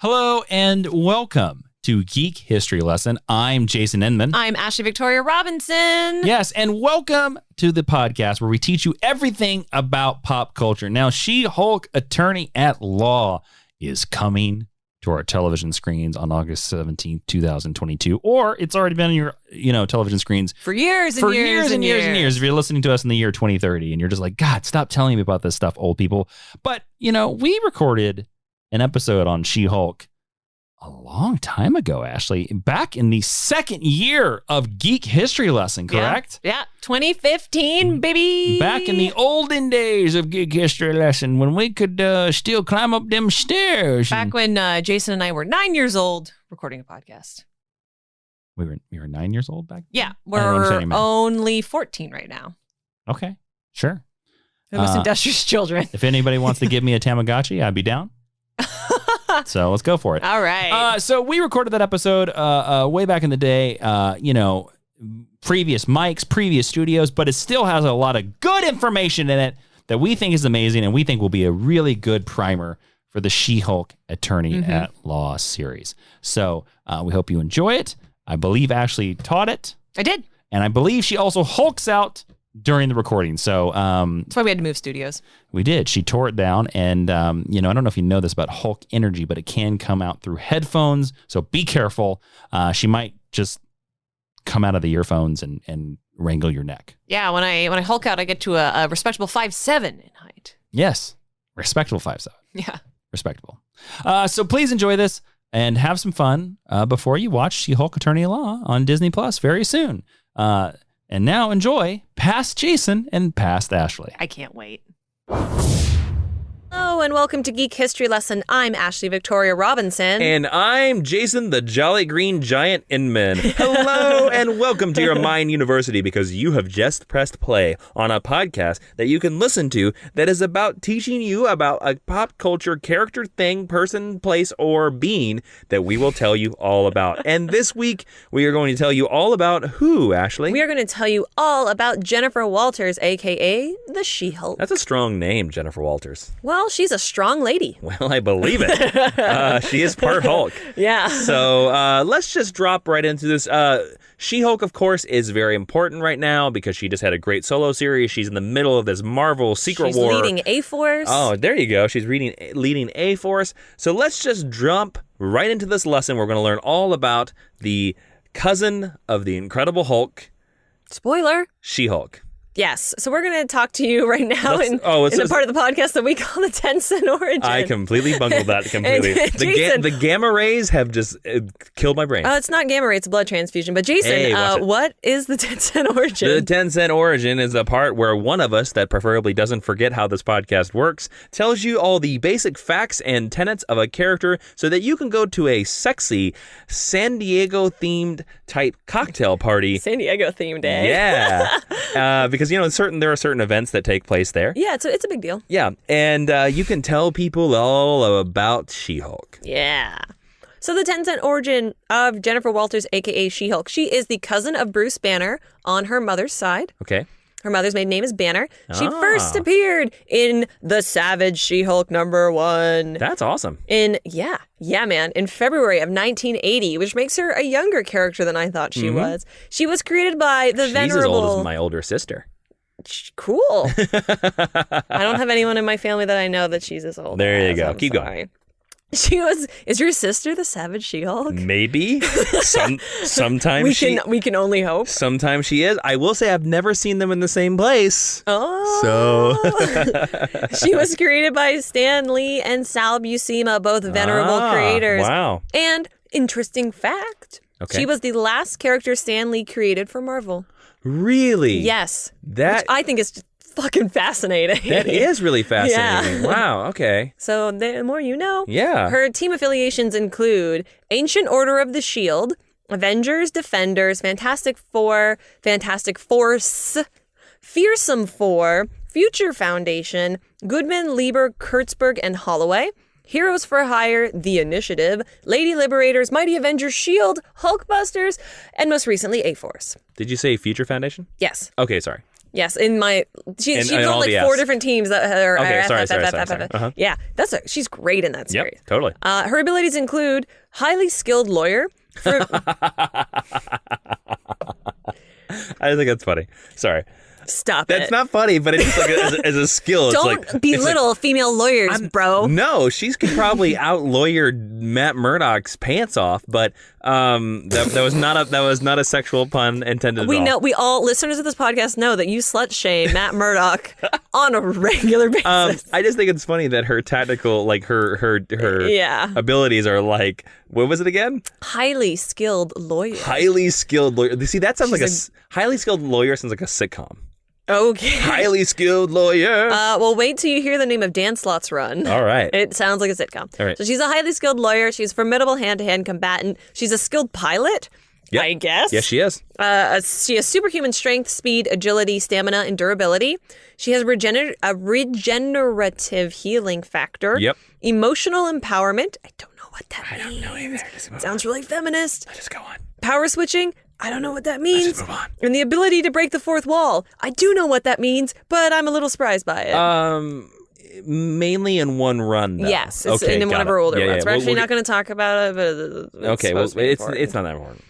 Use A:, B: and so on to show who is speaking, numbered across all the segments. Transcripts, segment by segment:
A: Hello and welcome to Geek History Lesson. I'm Jason Inman.
B: I'm Ashley Victoria Robinson.
A: Yes, and welcome to the podcast where we teach you everything about pop culture. Now, She-Hulk Attorney at Law is coming to our television screens on August 17th, 2022, or it's already been on your, television screens
B: for years and years.
A: If you're listening to us in the year 2030 and you're just like, God, stop telling me about this stuff, old people. But, we recorded an episode on She-Hulk a long time ago, Ashley, back in the second year of Geek History Lesson, correct?
B: Yeah, 2015, baby.
A: Back in the olden days of Geek History Lesson when we could still climb up them stairs.
B: Back when Jason and I were 9 years old recording a podcast.
A: We were 9 years old back then?
B: Yeah, we're only 14 right now.
A: Okay, sure.
B: The most industrious children.
A: If anybody wants to give me a Tamagotchi, I'd be down. So let's go for it.
B: All right.
A: So we recorded that episode way back in the day, previous mics, previous studios, but it still has a lot of good information in it that we think is amazing and we think will be a really good primer for the She-Hulk Attorney at Law series. So we hope you enjoy it. I believe Ashley taught it.
B: I did.
A: And I believe she also hulks out during the recording. So
B: that's why we had to move studios.
A: We did. She tore it down. And, I don't know if you know this about Hulk energy, but it can come out through headphones. So be careful. She might just come out of the earphones and wrangle your neck.
B: Yeah, when I Hulk out, I get to a respectable 5'7" in height.
A: Yes. Respectable 5'7".
B: Yeah.
A: Respectable. So please enjoy this and have some fun before you watch She-Hulk Attorney at Law on Disney Plus very soon. And now enjoy Past Jason and Past Ashley.
B: I can't wait. Hello and welcome to Geek History Lesson. I'm Ashley Victoria Robinson.
C: And I'm Jason the Jolly Green Giant Inman. Hello and welcome to your Mind University, because you have just pressed play on a podcast that you can listen to that is about teaching you about a pop culture character, thing, person, place, or being that we will tell you all about. And this week, we are going to tell you all about who, Ashley?
B: We are going to tell you all about Jennifer Walters, a.k.a. the She-Hulk.
C: That's a strong name, Jennifer Walters.
B: Well, she's a strong lady.
C: Well, I believe it. She is part Hulk.
B: Yeah.
C: So let's just drop right into this. She-Hulk, of course, is very important right now because she just had a great solo series. She's in the middle of this Marvel Secret War.
B: She's leading A-Force.
C: Oh, there you go. She's leading A-Force. So let's just jump right into this lesson. We're going to learn all about the cousin of the Incredible Hulk.
B: Spoiler.
C: She-Hulk.
B: Yes. So we're going to talk to you right now in the part of the podcast that we call the 10-cent origin.
C: I completely bungled that completely. The gamma rays have just killed my brain.
B: It's not gamma ray, it's a blood transfusion. But Jason, what is the 10-cent origin?
C: The 10-cent origin is the part where one of us that preferably doesn't forget how this podcast works tells you all the basic facts and tenets of a character so that you can go to a sexy San Diego-themed type cocktail party.
B: San Diego-themed, eh?
C: Yeah. Because there are certain events that take place there.
B: Yeah, it's a big deal.
C: Yeah, and you can tell people all about She-Hulk.
B: Yeah. So the 10-cent origin of Jennifer Walters, a.k.a. She-Hulk. She is the cousin of Bruce Banner on her mother's side.
C: Okay.
B: Her mother's maiden name is Banner. She first appeared in The Savage She-Hulk #1.
C: That's awesome.
B: In February of 1980, which makes her a younger character than I thought she was. She was created by the venerable...
C: She's as old as my older sister.
B: Cool. I don't have anyone in my family that I know that she's as old.
C: There you go.
B: I'm
C: Keep
B: sorry.
C: going.
B: Is your sister the Savage She-Hulk?
C: Maybe. Sometimes
B: we can only hope.
C: Sometimes she is. I will say I've never seen them in the same place.
B: Oh.
C: So.
B: She was created by Stan Lee and Sal Buscema, both venerable creators.
C: Wow.
B: And interesting fact, she was the last character Stan Lee created for Marvel.
C: Really?
B: Yes. Which I think is just fucking fascinating.
C: That is really fascinating.
B: Yeah.
C: Wow, okay.
B: So the more you know.
C: Yeah.
B: Her team affiliations include Ancient Order of the Shield, Avengers, Defenders, Fantastic Four, Fantastic Force, Fearsome Four, Future Foundation, Goodman, Lieber, Kurtzberg, and Holloway, Heroes for Hire, The Initiative, Lady Liberators, Mighty Avengers, S.H.I.E.L.D., Hulkbusters, and most recently A-Force.
C: Did you say Future Foundation?
B: Yes.
C: Okay, sorry.
B: Yes, in my she's
C: in
B: on
C: all
B: like
C: the
B: 4
C: Fs.
B: different teams that are
C: Okay, sorry.
B: Yeah, she's great in that series.
C: Yep, totally.
B: Her abilities include highly skilled lawyer.
C: I think that's funny. Sorry.
B: Stop
C: That's
B: it.
C: not funny, but it's just like as a skill.
B: Don't
C: it's like,
B: belittle female lawyers, bro.
C: No, she's could probably out-lawyer Matt Murdock's pants off, but that was not a sexual pun intended at all.
B: We know, we all listeners of this podcast know that you slut shame Matt Murdock on a regular basis.
C: I just think it's funny that her tactical, like her
B: Yeah.
C: abilities are like, what was it again?
B: Highly skilled lawyer.
C: Highly skilled lawyer. See, that sounds highly skilled lawyer sounds like a sitcom.
B: Okay.
C: Highly skilled lawyer.
B: Well, wait till you hear the name of Dan Slott's run.
C: All right.
B: It sounds like a sitcom.
C: All right.
B: So she's a highly skilled lawyer. She's a formidable hand-to-hand combatant. She's a skilled pilot,
C: Yep.
B: I guess.
C: Yes, she is.
B: She has superhuman strength, speed, agility, stamina, and durability. She has a regenerative healing factor.
C: Yep.
B: Emotional empowerment. I don't know what that means.
C: I don't know either.
B: Sounds really feminist.
C: Just go on.
B: Power switching. I don't know what that means.
C: Just move on.
B: And the ability to break the fourth wall. I do know what that means, but I'm a little surprised by it.
C: Mainly in one run, though.
B: Yes, it's
C: okay,
B: in one of her older ones. We're actually
C: We'll
B: not going to talk about it, but
C: okay, well,
B: it's
C: it's not that important.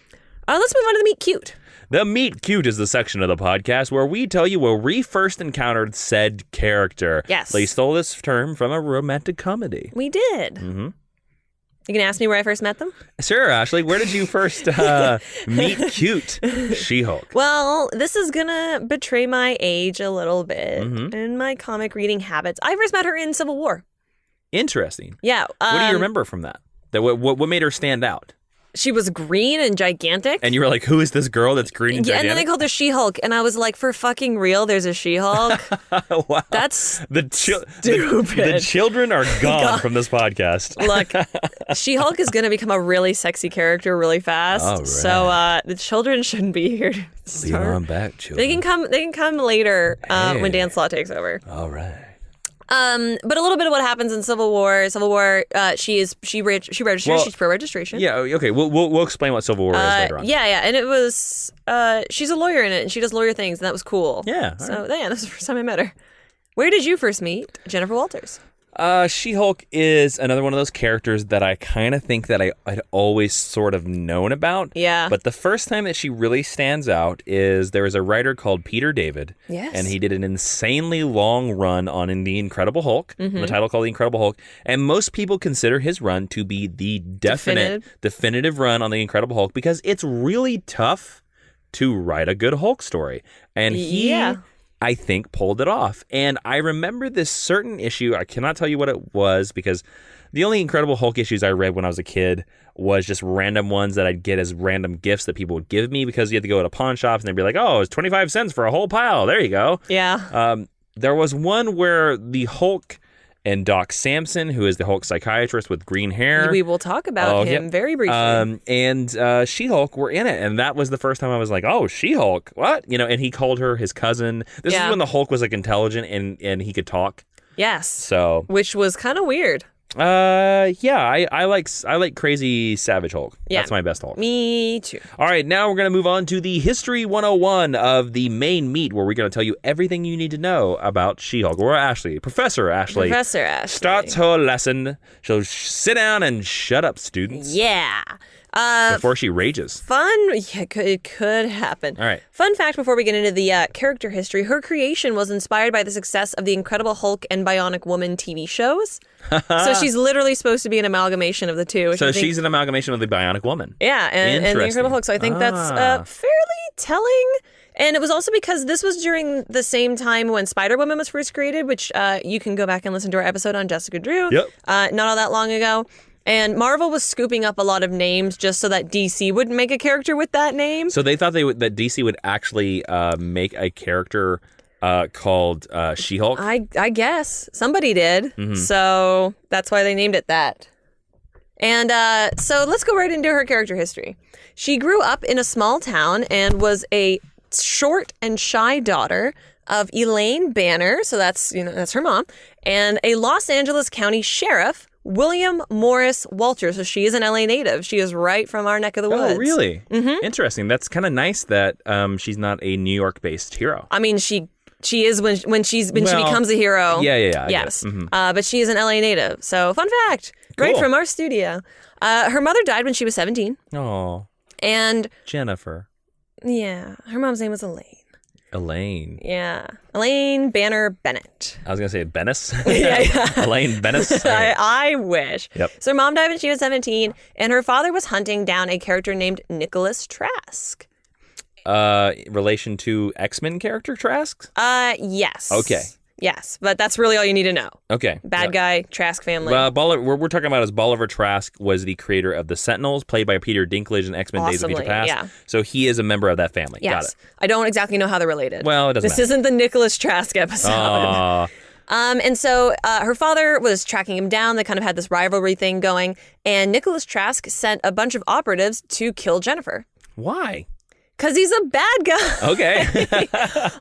B: Let's move on to the meet cute.
C: The Meet Cute is the section of the podcast where we tell you where we first encountered said character.
B: Yes.
C: They stole this term from a romantic comedy.
B: We did.
C: Mm-hmm.
B: You can ask me where I first met them?
C: Sure, Ashley. Where did you first meet Cute She-Hulk?
B: Well, this is going to betray my age a little bit and my comic reading habits. I first met her in Civil War.
C: Interesting.
B: Yeah.
C: What do you remember from that? What made her stand out?
B: She was green and gigantic.
C: And you were like, who is this girl that's green and
B: Yeah,
C: gigantic?
B: and then they called her She-Hulk, and I was like, for fucking real, there's a She-Hulk?
C: Wow.
B: That's
C: the
B: stupid.
C: The children are gone from this podcast.
B: Look, She-Hulk is going to become a really sexy character really fast.
C: All right.
B: So the children shouldn't be here to
C: Leave
B: start.
C: on back, children.
B: They can come later
C: Hey.
B: when Dan Slott takes over.
C: All right.
B: But a little bit of what happens in Civil War. Civil War, she registers.
C: Well,
B: She's pro registration.
C: Yeah. Okay. We'll explain what Civil War is later on.
B: Yeah, and it was she's a lawyer in it, and she does lawyer things, and that was cool.
C: Yeah.
B: So yeah, that's the first time I met her. Where did you first meet Jennifer Walters?
C: She-Hulk is another one of those characters that I kind of think that I'd always sort of known about.
B: Yeah.
C: But the first time that she really stands out is there was a writer called Peter David.
B: Yes.
C: And he did an insanely long run on The Incredible Hulk, the title called The Incredible Hulk. And most people consider his run to be the definitive run on The Incredible Hulk because it's really tough to write a good Hulk story. And he...
B: Yeah.
C: I think pulled it off. And I remember this certain issue. I cannot tell you what it was because the only Incredible Hulk issues I read when I was a kid was just random ones that I'd get as random gifts that people would give me because you had to go to pawn shops and they'd be like, oh, it's 25 cents for a whole pile. There you go.
B: Yeah.
C: There was one where the Hulk and Doc Samson, who is the Hulk psychiatrist with green hair.
B: We will talk about him very briefly.
C: And She-Hulk were in it. And that was the first time I was like, oh, She-Hulk, what? You know, and he called her his cousin. This is when the Hulk was like intelligent and he could talk.
B: Yes.
C: So.
B: Which was kind of weird.
C: Yeah, I like crazy savage Hulk.
B: Yeah.
C: That's my best Hulk.
B: Me too.
C: All right, now we're going to move on to the History 101 of the main meet, where we're going to tell you everything you need to know about She-Hulk. Or Professor Ashley starts her lesson. She'll sit down and shut up, students.
B: Yeah.
C: Before she rages.
B: It could happen.
C: All right.
B: Fun fact before we get into the character history, her creation was inspired by the success of the Incredible Hulk and Bionic Woman TV shows. So she's literally supposed to be an amalgamation of the two.
C: So she's an amalgamation of the Bionic Woman.
B: Yeah, and the Incredible Hulk. So I think that's fairly telling. And it was also because this was during the same time when Spider-Woman was first created, which you can go back and listen to our episode on Jessica Drew.
C: Yep.
B: Not all that long ago. And Marvel was scooping up a lot of names just so that DC would make a character with that name.
C: So they thought that DC would actually make a character called She-Hulk?
B: I guess. Somebody did. Mm-hmm. So that's why they named it that. And so let's go right into her character history. She grew up in a small town and was a short and shy daughter of Elaine Banner, so that's her mom, and a Los Angeles County sheriff, William Morris Walters. So she is an LA native. She is right from our neck of the woods.
C: Oh, really? Mm-hmm. Interesting. That's kind of nice that she's not a New York-based hero.
B: I mean, she She is when she becomes a hero.
C: Yeah. I
B: Yes.
C: get it.
B: But she is an LA native. So fun fact, right
C: Cool.
B: from our studio. Her mother died when she was 17.
C: Oh,
B: And
C: Jennifer.
B: yeah, her mom's name was
C: Elaine.
B: Yeah. Elaine Banner Bennett.
C: I was going to say Bennis.
B: Yeah.
C: Elaine Bennis. All right.
B: I wish.
C: Yep.
B: So her mom died when she was 17, and her father was hunting down a character named Nicholas Trask.
C: Relation to X-Men character Trask?
B: Yes.
C: Okay.
B: Yes, but that's really all you need to know.
C: Okay.
B: Bad guy, Trask family.
C: Well, we're talking about is Bolivar Trask was the creator of the Sentinels, played by Peter Dinklage in X-Men Days of Future
B: Possibly,
C: Past.
B: yeah.
C: So he is a member of that family.
B: Yes.
C: Got it.
B: I don't exactly know how they're related.
C: Well, it doesn't
B: This
C: matter.
B: isn't the Nicholas Trask episode. And so her father was tracking him down. They kind of had this rivalry thing going. And Nicholas Trask sent a bunch of operatives to kill Jennifer.
C: Why?
B: Because he's a bad guy.
C: Okay.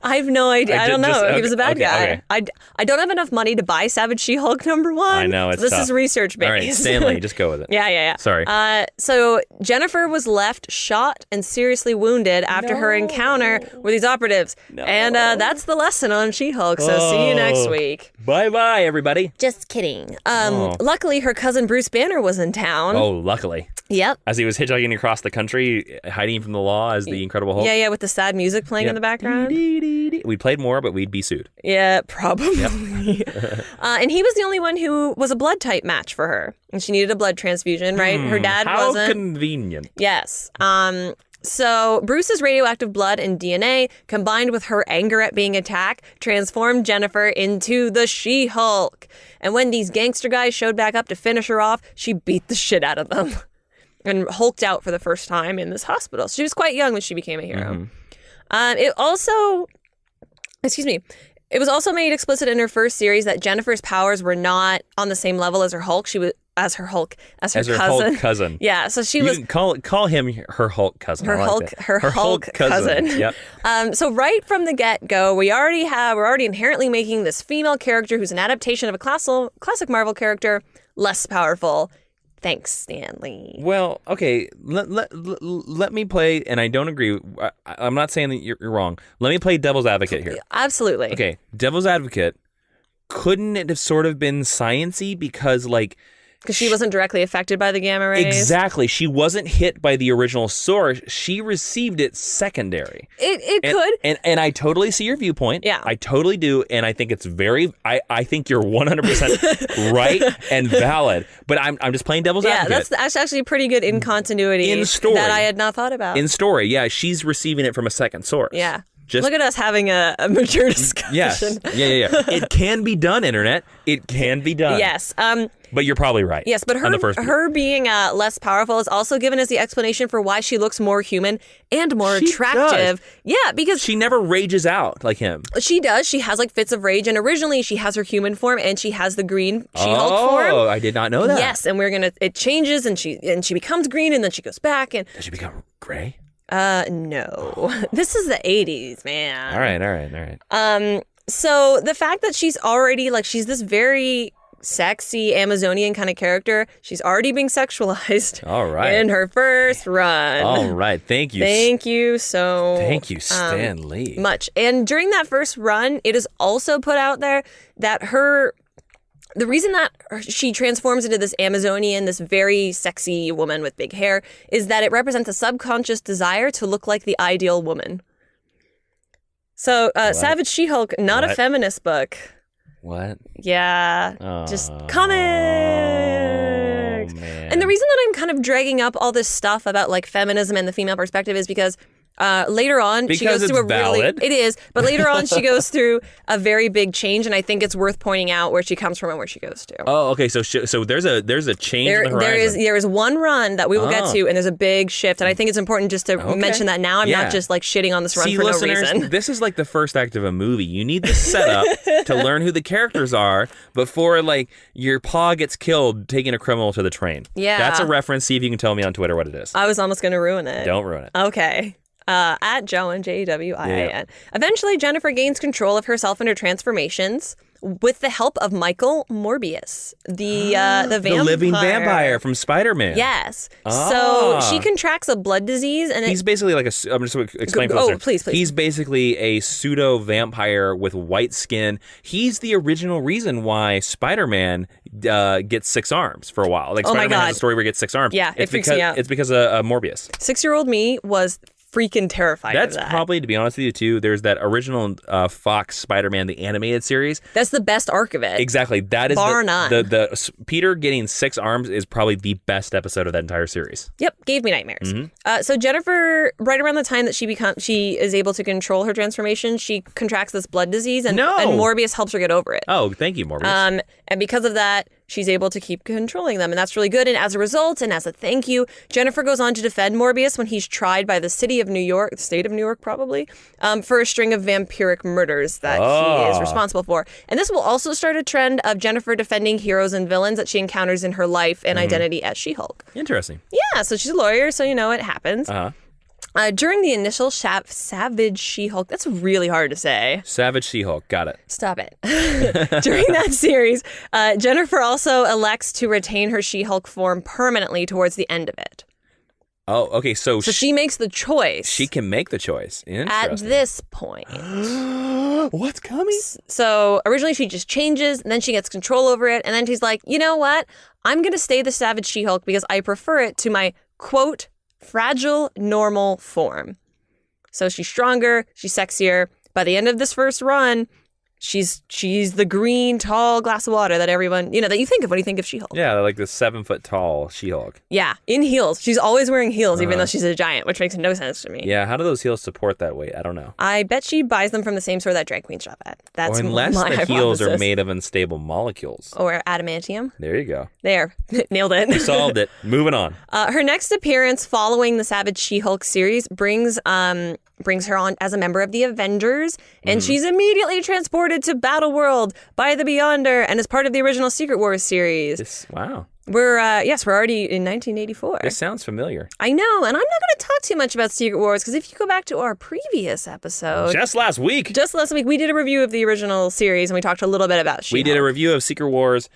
B: I have no idea. I don't know. He was a bad guy.
C: Okay.
B: I don't have enough money to buy Savage She-Hulk #1.
C: I know, it's
B: so this
C: tough.
B: is research based.
C: All right, Stanley, just go with it.
B: Yeah.
C: Sorry.
B: So Jennifer was left shot and seriously wounded after her encounter with these operatives.
C: No.
B: And that's the lesson on She-Hulk. So see you next week.
C: Bye-bye, everybody.
B: Just kidding. Luckily, her cousin Bruce Banner was in town.
C: Oh, luckily.
B: Yep.
C: As he was hitchhiking across the country, hiding from the law as the Incredible Hulk.
B: Yeah, with the sad music playing in the background.
C: We played more, but we'd be sued.
B: Yeah, probably. And he was the only one who was a blood type match for her. And she needed a blood transfusion, right? Her dad
C: How
B: wasn't.
C: convenient.
B: Yes. So Bruce's radioactive blood and DNA, combined with her anger at being attacked, transformed Jennifer into the She-Hulk. And when these gangster guys showed back up to finish her off, she beat the shit out of them and hulked out for the first time in this hospital. She was quite young when she became a hero. It was also made explicit in her first series that Jennifer's powers were not on the same level as her Hulk. She was as her Hulk
C: cousin.
B: Yeah, so she
C: You
B: was
C: can call him her Hulk cousin.
B: her
C: I like
B: Hulk
C: that.
B: her Hulk cousin.
C: Yep.
B: So right from the get-go, we're already inherently making this female character who's an adaptation of a classic Marvel character less powerful. Thanks, Stanley.
C: Well, okay. Let me play, and I don't agree. I'm not saying that you're wrong. Let me play devil's advocate here.
B: Absolutely.
C: Okay, devil's advocate. Couldn't it have sort of been science-y because, like...
B: Because she wasn't directly affected by the gamma rays.
C: Exactly. She wasn't hit by the original source. She received it secondary.
B: It could.
C: And I totally see your viewpoint.
B: Yeah.
C: I totally do. And I think it's I think you're 100% right and valid. But I'm just playing devil's advocate.
B: That's actually a pretty good in continuity
C: In story.
B: that I had not thought about.
C: In story, yeah. She's receiving it from a second source.
B: Yeah.
C: Just,
B: Look at us having a mature discussion.
C: Yes. Yeah. It can be done, Internet. It can be done.
B: Yes.
C: But you're probably right.
B: Yes, but her being less powerful is also given as the explanation for why she looks more human and more attractive.
C: Does.
B: Yeah, because
C: she never rages out like him.
B: She does. She has like fits of rage, and originally she has her human form and she has the green She-Hulk form.
C: Oh, I did not know that.
B: Yes, and it changes and she becomes green and then she goes back and
C: does she become gray?
B: No. This is the 80s, man.
C: All right.
B: So the fact that she's already she's this very sexy Amazonian kind of character, she's already being sexualized.
C: All right.
B: In her first run.
C: All right. Thank you.
B: Thank you so
C: Stan Lee.
B: much. And during that first run, it is also put out there that the reason that she transforms into this Amazonian, this very sexy woman with big hair, is that it represents a subconscious desire to look like the ideal woman. So, Savage She-Hulk, not a feminist book.
C: What?
B: Yeah, just comics.
C: Man.
B: And the reason that I'm kind of dragging up all this stuff about feminism and the female perspective is because later on she goes through it is, but later on she goes through a very big change, and I think it's worth pointing out where she comes from and where she goes to.
C: Oh, okay. So there's a change in the horizon.
B: There is one run that we will get to, and there's a big shift, and I think it's important just to mention that now. I'm not just shitting on this run for no reason.
C: This is like the first act of a movie. You need the setup to learn who the characters are before your paw gets killed taking a criminal to the train.
B: Yeah,
C: that's a reference. See if you can tell me on Twitter what it is.
B: I was almost going to ruin it.
C: Don't ruin it.
B: Okay. At Jawiin, Jawiin. Eventually, Jennifer gains control of herself and her transformations. with the help of Michael Morbius, the vampire.
C: The living vampire from Spider-Man.
B: Yes. So she contracts a blood disease, and
C: he's basically like I'm just going to explain for the listener.
B: Please.
C: He's basically a pseudo vampire with white skin. He's the original reason why Spider-Man gets 6 arms for a while. Like Spider-Man has a story where he gets 6 arms.
B: Yeah, it freaks me out.
C: It's because of Morbius.
B: 6-year-old me was freaking terrified of that.
C: That's probably, to be honest with you, too, there's that original Fox Spider-Man, the animated series.
B: That's the best arc of it.
C: Exactly. That is
B: bar none.
C: The Peter getting 6 arms is probably the best episode of that entire series.
B: Yep, gave me nightmares. So Jennifer, right around the time that she is able to control her transformation, she contracts this blood disease, and Morbius helps her get over it.
C: Oh, thank you, Morbius.
B: And because of that, she's able to keep controlling them, and that's really good. And as a result, and as a thank you, Jennifer goes on to defend Morbius when he's tried by the state of New York, probably, for a string of vampiric murders that he is responsible for. And this will also start a trend of Jennifer defending heroes and villains that she encounters in her life and identity as She-Hulk.
C: Interesting.
B: Yeah, so she's a lawyer, so it happens. During the initial Savage She-Hulk, that's really hard to say.
C: Savage She-Hulk, got it.
B: Stop it. During that series, Jennifer also elects to retain her She-Hulk form permanently towards the end of it.
C: Oh, okay, so
B: she makes the choice.
C: She can make the choice.
B: At this point.
C: What's coming?
B: So originally she just changes, and then she gets control over it, and then she's like, you know what? I'm going to stay the Savage She-Hulk because I prefer it to my, quote, fragile, normal form. So she's stronger, she's sexier. By the end of this first run, she's the green, tall glass of water that everyone, that you think of when you think of She-Hulk.
C: Yeah, like the 7-foot-tall She-Hulk.
B: Yeah, in heels. She's always wearing heels, even though she's a giant, which makes no sense to me.
C: Yeah, how do those heels support that weight? I don't know.
B: I bet she buys them from the same store that drag queens shop at. That's
C: unless
B: my
C: the
B: hypothesis.
C: heels are made of unstable molecules.
B: Or adamantium.
C: There you go.
B: There. Nailed it.
C: You solved it. Moving on.
B: Her next appearance following the Savage She-Hulk series brings her on as a member of the Avengers, and she's immediately transported to Battleworld by the Beyonder and is part of the original Secret Wars series.
C: Wow.
B: We're already in 1984.
C: This sounds familiar.
B: I know, and I'm not going to talk too much about Secret Wars because if you go back to our previous episode,
C: just last week,
B: we did a review of the original series and we talked a little bit about She-Hulk.
C: We did a review of Secret Wars.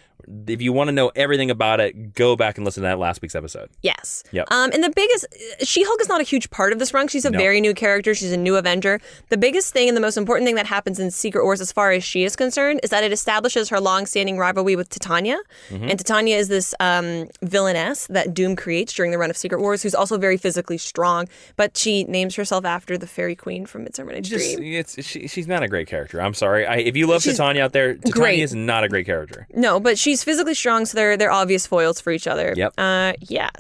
C: If you want to know everything about it, go back and listen to that last week's episode.
B: Yes.
C: Yep.
B: And the biggest, She-Hulk is not a huge part of this run. She's a very new character. She's a new Avenger. The biggest thing and the most important thing that happens in Secret Wars as far as she is concerned is that it establishes her long-standing rivalry with Titania. And Titania is this villainess that Doom creates during the run of Secret Wars, who's also very physically strong, but she names herself after the fairy queen from Midsummer Night's Dream.
C: She's not a great character. I'm sorry. If you love Titania out there, Titania is not a great character.
B: No, but she's physically strong, so they're obvious foils for each other.
C: Yep.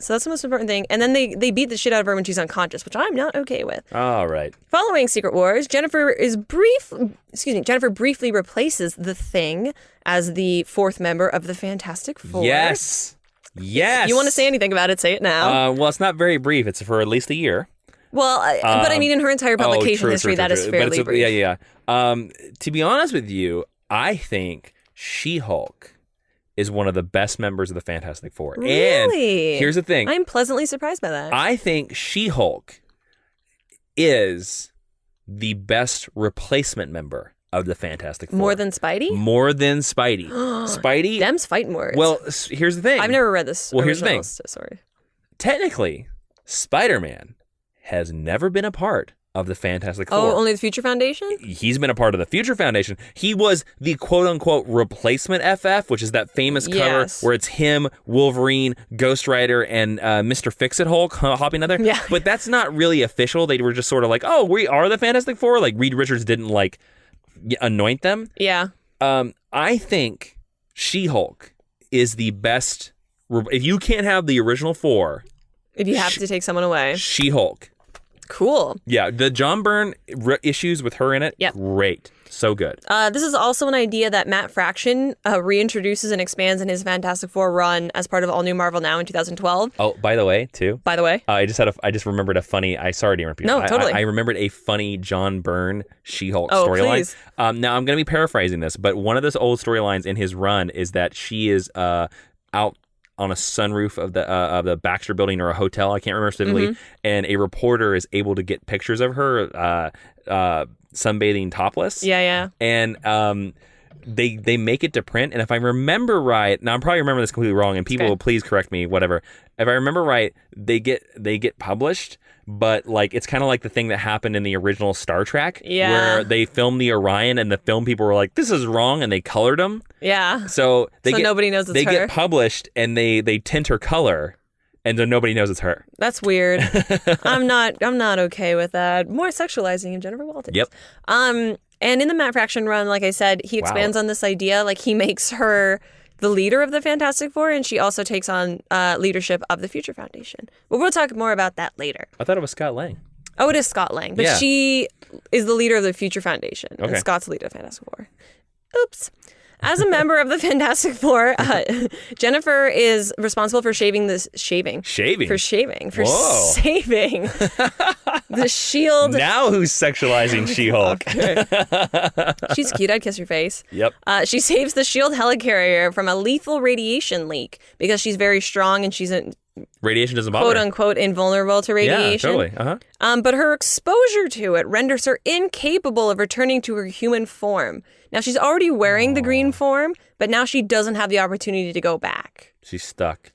B: So that's the most important thing. And then they beat the shit out of her when she's unconscious, which I'm not okay with.
C: All right.
B: Following Secret Wars, Jennifer briefly replaces the Thing as the 4th member of the Fantastic Four.
C: Yes. Yes.
B: If you want to say anything about it, say it now.
C: Well, it's not very brief. It's for at least a year.
B: Well, but I mean, in her entire publication history, that is fairly brief.
C: Yeah. To be honest with you, I think She-Hulk is one of the best members of the Fantastic Four.
B: Really?
C: And here's the thing.
B: I'm pleasantly surprised by that.
C: I think She-Hulk is the best replacement member of the Fantastic Four.
B: More than Spidey?
C: More than Spidey. Spidey.
B: Them's fighting words.
C: Well, here's the thing.
B: I've never read this.
C: Well, here's the thing.
B: Sorry.
C: Technically, Spider-Man has never been a part of the Fantastic Four.
B: Oh, only the Future Foundation?
C: He's been a part of the Future Foundation. He was the quote-unquote replacement FF, which is that famous cover where it's him, Wolverine, Ghost Rider, and Mr. Fix-It-Hulk hopping together.
B: Yeah.
C: But that's not really official. They were just sort of like, oh, we are the Fantastic Four. Like, Reed Richards didn't, anoint them.
B: Yeah.
C: I think She-Hulk is the best. If you can't have the original 4...
B: If you have to take someone away.
C: She-Hulk.
B: Cool.
C: Yeah, the John Byrne issues with her in it, great. So good.
B: This is also an idea that Matt Fraction reintroduces and expands in his Fantastic Four run as part of All New Marvel Now in 2012.
C: Oh, by the way, I just remembered a funny. Sorry to interrupt you.
B: No, totally.
C: I remembered a funny John Byrne She-Hulk storyline. Now I'm going to be paraphrasing this, but one of those old storylines in his run is that she is out on a sunroof of the Baxter Building or a hotel, I can't remember specifically, and a reporter is able to get pictures of her sunbathing topless.
B: Yeah.
C: And they make it to print, and if I remember right, now I'm probably remembering this completely wrong, and people will please correct me, whatever. If I remember right, they get published, but like it's kind of like the thing that happened in the original Star Trek, where they filmed the Orion, and the film people were like, "This is wrong," and they colored them.
B: Yeah.
C: So
B: nobody knows it's
C: they
B: her.
C: get published, and they tint her color. And then nobody knows it's her.
B: That's weird. I'm not okay with that. More sexualizing of Jennifer Walters.
C: Yep.
B: And in the Matt Fraction run, like I said, he expands on this idea. Like he makes her the leader of the Fantastic Four, and she also takes on leadership of the Future Foundation. But we'll talk more about that later.
C: I thought it was Scott Lang.
B: Oh, it is Scott Lang, but she is the leader of the Future Foundation, and Scott's the leader of the Fantastic Four. Oops. As a member of the Fantastic Four, Jennifer is responsible for saving the Shield.
C: Now who's sexualizing She-Hulk?
B: She's cute. I'd kiss her face.
C: Yep.
B: She saves the Shield helicarrier from a lethal radiation leak because she's very strong and she's
C: radiation doesn't bother
B: quote unquote invulnerable to radiation.
C: Yeah, totally.
B: But her exposure to it renders her incapable of returning to her human form. Now she's already wearing the green form, but now she doesn't have the opportunity to go back.
C: She's stuck.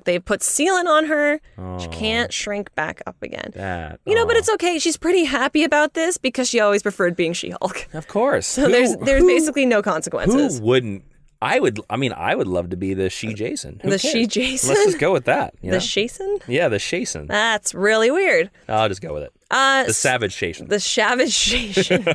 C: They've put sealant on her. She can't shrink back up again. But it's okay. She's pretty happy about this because she always preferred being She-Hulk. Of course.
B: So there's basically no consequences.
C: Who wouldn't? I would love to be the She-Jason.
B: She-Jason?
C: Let's just go with that.
B: The Shason?
C: Yeah, the Shason.
B: That's really weird.
C: I'll just go with it. The Savage Shason.
B: The Savage Shason.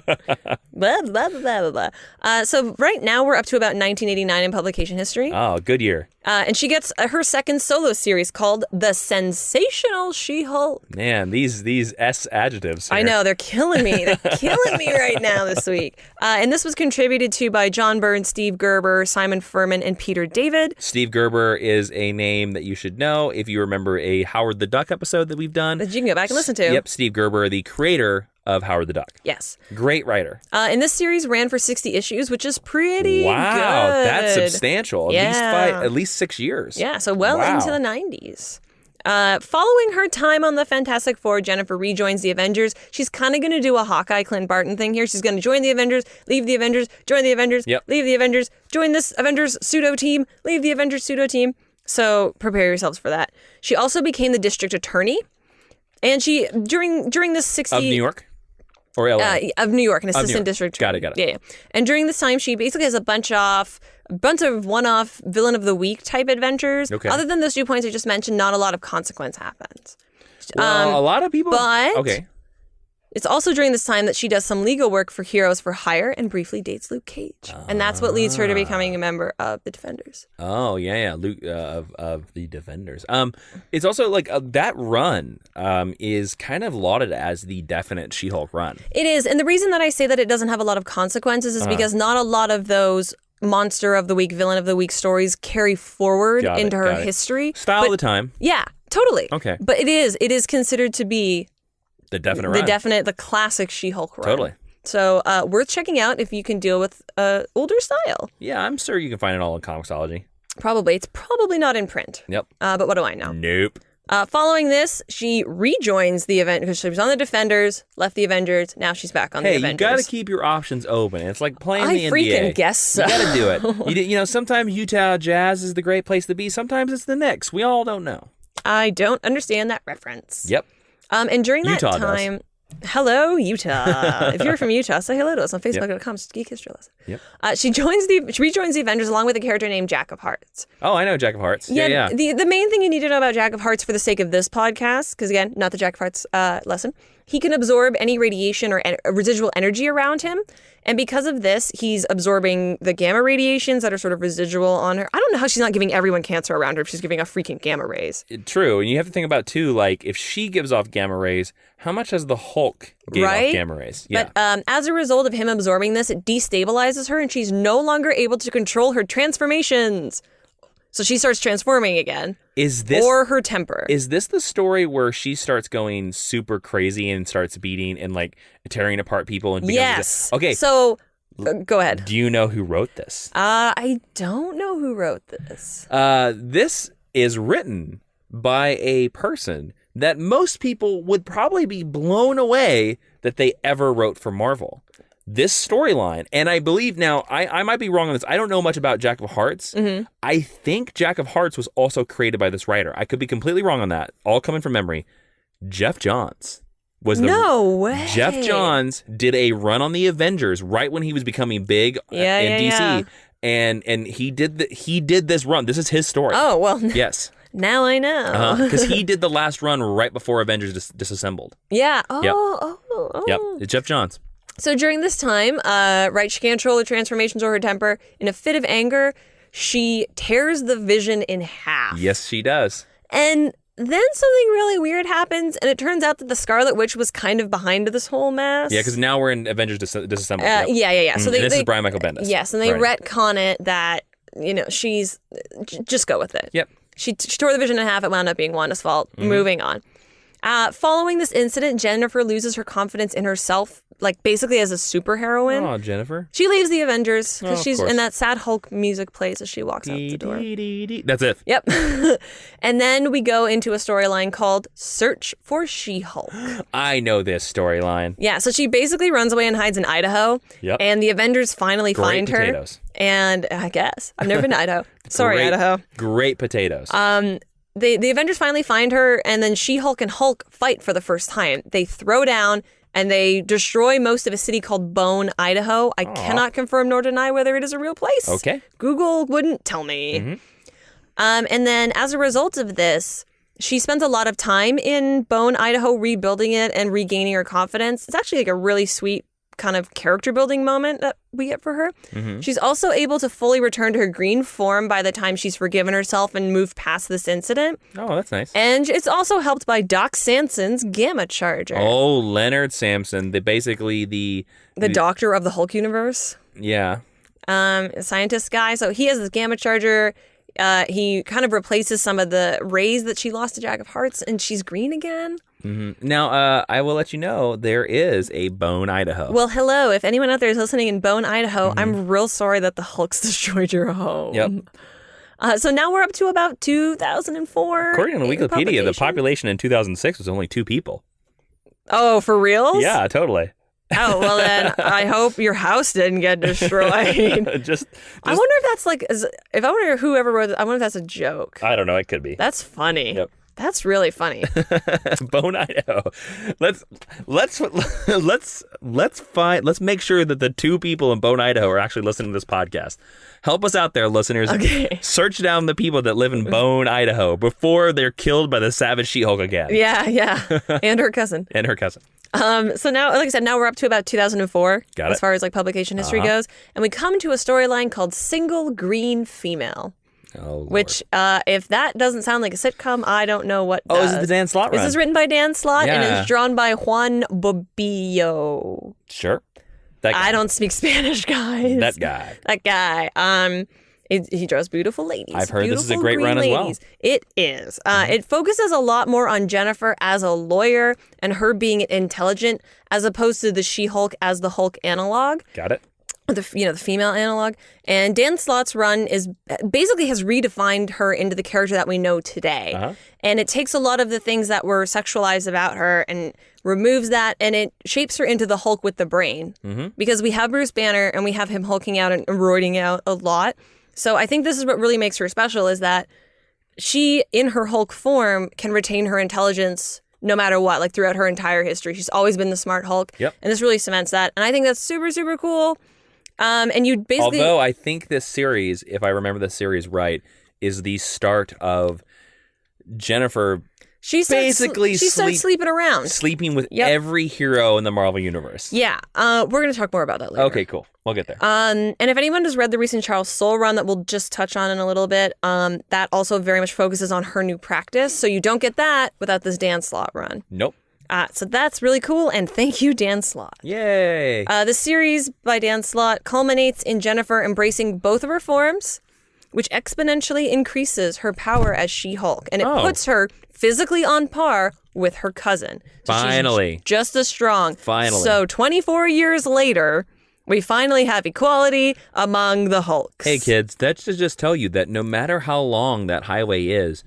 B: Blah, blah, blah, blah, blah. So right now we're up to about 1989 in publication history.
C: Oh, good year.
B: And she gets her second solo series called The Sensational She-Hulk.
C: Man, these S adjectives here.
B: I know, they're killing me. They're killing me right now this week. And this was contributed to by John Byrne, Steve Gerber, Simon Furman, and Peter David.
C: Steve Gerber is a name that you should know if you remember a Howard the Duck episode that we've done.
B: That you can go back and listen to.
C: Yep, Steve Gerber, the creator of Howard the Duck.
B: Yes.
C: Great writer.
B: And this series ran for 60 issues, which is pretty good.
C: That's substantial. At least 6 years.
B: Yeah, so into the 90s. Following her time on the Fantastic Four, Jennifer rejoins the Avengers. She's kind of going to do a Hawkeye Clint Barton thing here. She's going to join the Avengers, leave the Avengers, join the Avengers, leave the Avengers, join this Avengers pseudo team, leave the Avengers pseudo team. So prepare yourselves for that. She also became the district attorney. And she, during this 60...
C: Of New York? Or LA?
B: Of New York, an assistant district attorney.
C: Got it.
B: Yeah. And during this time, she basically has a bunch of one-off villain of the week type adventures.
C: Okay.
B: Other than those 2 points I just mentioned, not a lot of consequence happens.
C: Well, a lot of people...
B: But
C: okay.
B: It's also during this time that she does some legal work for Heroes for Hire and briefly dates Luke Cage. And that's what leads her to becoming a member of the Defenders.
C: Oh, yeah. Luke of the Defenders. It's also like that run is kind of lauded as the definite She-Hulk run.
B: It is. And the reason that I say that it doesn't have a lot of consequences is because not a lot of those Monster of the Week, Villain of the Week stories carry forward into her history.
C: Style of the time.
B: Yeah, totally.
C: Okay.
B: But it is considered to be
C: the definite run.
B: The classic She-Hulk run.
C: Totally.
B: So worth checking out if you can deal with older style.
C: Yeah, I'm sure you can find it all in Comixology.
B: Probably. It's probably not in print.
C: Yep.
B: But what do I know?
C: Nope.
B: Following this, she rejoins the event because she was on the Defenders, left the Avengers. Now she's back on the Avengers.
C: Hey, you got to keep your options open. It's like playing the NBA.
B: I freaking guess so.
C: You got to do it. You know, sometimes Utah Jazz is the great place to be. Sometimes it's the Knicks. We all don't know.
B: I don't understand that reference.
C: Yep.
B: And during that
C: Utah
B: time...
C: does.
B: Hello, Utah. If you're from Utah, say hello to us on Facebook.com. Geek History Lesson.
C: Yep.
B: She rejoins the Avengers along with a character named Jack of Hearts.
C: Oh, I know Jack of Hearts. Yeah.
B: The main thing you need to know about Jack of Hearts for the sake of this podcast, because again, not the Jack of Hearts lesson, he can absorb any radiation or residual energy around him. And because of this, he's absorbing the gamma radiations that are sort of residual on her. I don't know how she's not giving everyone cancer around her if she's giving off freaking gamma rays.
C: True. And you have to think about, too, like, if she gives off gamma rays, how much has the Hulk gave off gamma rays? Yeah.
B: But as a result of him absorbing this, it destabilizes her and she's no longer able to control her transformations. So she starts transforming again. Or her temper.
C: Is this the story where she starts going super crazy and starts beating and like tearing apart people? And
B: yes.
C: Okay.
B: So go ahead.
C: Do you know who wrote this?
B: I don't know who wrote this.
C: This is written by a person that most people would probably be blown away that they ever wrote for Marvel. this storyline, and I believe now, I might be wrong on this. I don't know much about Jack of Hearts. I think Jack of Hearts was also created by this writer. I could be completely wrong on that. All coming from memory. Jeff Johns was the...
B: No way.
C: Jeff Johns did a run on the Avengers right when he was becoming big in DC.
B: Yeah.
C: And he did this run. This is his story.
B: Oh, well.
C: Yes.
B: Now I know.
C: Because he did the last run right before Avengers disassembled.
B: Yeah.
C: Yep. It's Jeff Johns.
B: So during this time, she can't control her transformations or her temper. In a fit of anger, she tears the Vision in half.
C: Yes, she does.
B: And then something really weird happens, and it turns out that the Scarlet Witch was kind of behind this whole mess.
C: Yeah, because now we're in Avengers Disassembled.
B: Yeah. So
C: this is Brian Michael Bendis.
B: Yes, and they retcon it that, she's... Just go with it.
C: Yep.
B: She tore the Vision in half. It wound up being Wanda's fault. Moving on. Following this incident, Jennifer loses her confidence in herself, basically as a superheroine.
C: Oh, Jennifer.
B: She leaves the Avengers because she's
C: course.
B: in that sad Hulk music plays as she walks out the door.
C: That's it.
B: Yep. And then we go into a storyline called Search for She-Hulk.
C: I know this storyline.
B: Yeah, so she basically runs away and hides in Idaho.
C: Yep.
B: And the Avengers finally find her.
C: Potatoes.
B: And I guess. I've never been to Idaho. Sorry, Idaho.
C: Great potatoes.
B: The Avengers finally find her, and then She-Hulk and Hulk fight for the first time. They throw down, and they destroy most of a city called Bone, Idaho. I cannot confirm nor deny whether it is a real place.
C: Okay.
B: Google wouldn't tell me. And then as a result of this, she spends a lot of time in Bone, Idaho, rebuilding it and regaining her confidence. It's actually a really sweet kind of character building moment that we get for her. She's also able to fully return to her green form by the time she's forgiven herself and moved past this incident.
C: Oh, that's nice.
B: And it's also helped by Doc Samson's Gamma Charger.
C: Oh, Leonard Samson, the
B: doctor of the Hulk universe.
C: Yeah.
B: Scientist guy. So he has this Gamma Charger. He kind of replaces some of the rays that she lost to Jack of Hearts, and she's green again.
C: Now, I will let you know there is a Bone, Idaho.
B: Well, hello. If anyone out there is listening in Bone, Idaho, I'm real sorry that the Hulks destroyed your home.
C: Yep.
B: So now we're up to about 2004.
C: According to Wikipedia, the population in 2006 was only 2 people.
B: Oh, for reals?
C: Yeah, totally.
B: Oh, well then, I hope your house didn't get destroyed.
C: just
B: I wonder if that's if I wonder whoever wrote it, I wonder if that's a joke.
C: I don't know. It could be.
B: That's funny.
C: Yep.
B: That's really funny.
C: Bone, Idaho. Let's make sure that the 2 people in Bone, Idaho are actually listening to this podcast. Help us out there, listeners.
B: Okay.
C: Search down the people that live in Bone, Idaho before they're killed by the savage She-Hulk again.
B: Yeah. And her cousin. So now, like I said, now we're up to about 2004
C: Got it.
B: as far as publication history goes. And we come to a storyline called Single Green Female.
C: Oh, Lord.
B: Which, if that doesn't sound like a sitcom, I don't know what does.
C: Oh, is it the Dan Slott run?
B: This is written by Dan Slott and
C: Yeah.
B: is drawn by Juan Bobillo.
C: Sure. That guy.
B: I don't speak Spanish, guys.
C: That guy.
B: That guy. He draws beautiful ladies.
C: I've heard this is a
B: Beautiful
C: great
B: green
C: run as well.
B: ladies. It is. It focuses a lot more on Jennifer as a lawyer and her being intelligent as opposed to the She-Hulk as the Hulk analog.
C: Got it.
B: The female analog. And Dan Slott's run has redefined her into the character that we know today. And it takes a lot of the things that were sexualized about her and removes that, and it shapes her into the Hulk with the brain. Because we have Bruce Banner and we have him hulking out and roiding out a lot. So I think this is what really makes her special, is that she, in her Hulk form, can retain her intelligence no matter what, throughout her entire history. She's always been the smart Hulk.
C: Yep.
B: And this really cements that. And I think that's super, super cool. And you basically...
C: Although I think this series, if I remember the series right, is the start of Jennifer
B: she starts sleeping around.
C: Sleeping with every hero in the Marvel Universe.
B: Yeah. We're going to talk more about that later.
C: Okay, cool. We'll get there.
B: And if anyone has read the recent Charles Soule run that we'll just touch on in a little bit, that also very much focuses on her new practice. So you don't get that without this Dan Slott run.
C: Nope.
B: So that's really cool, and thank you, Dan Slott.
C: Yay!
B: The series by Dan Slott culminates in Jennifer embracing both of her forms, which exponentially increases her power as She-Hulk, and it puts her physically on par with her cousin. So
C: Finally.
B: she's just as strong.
C: Finally.
B: So 24 years later, we finally have equality among the Hulks.
C: Hey, kids, that should just tell you that no matter how long that highway is,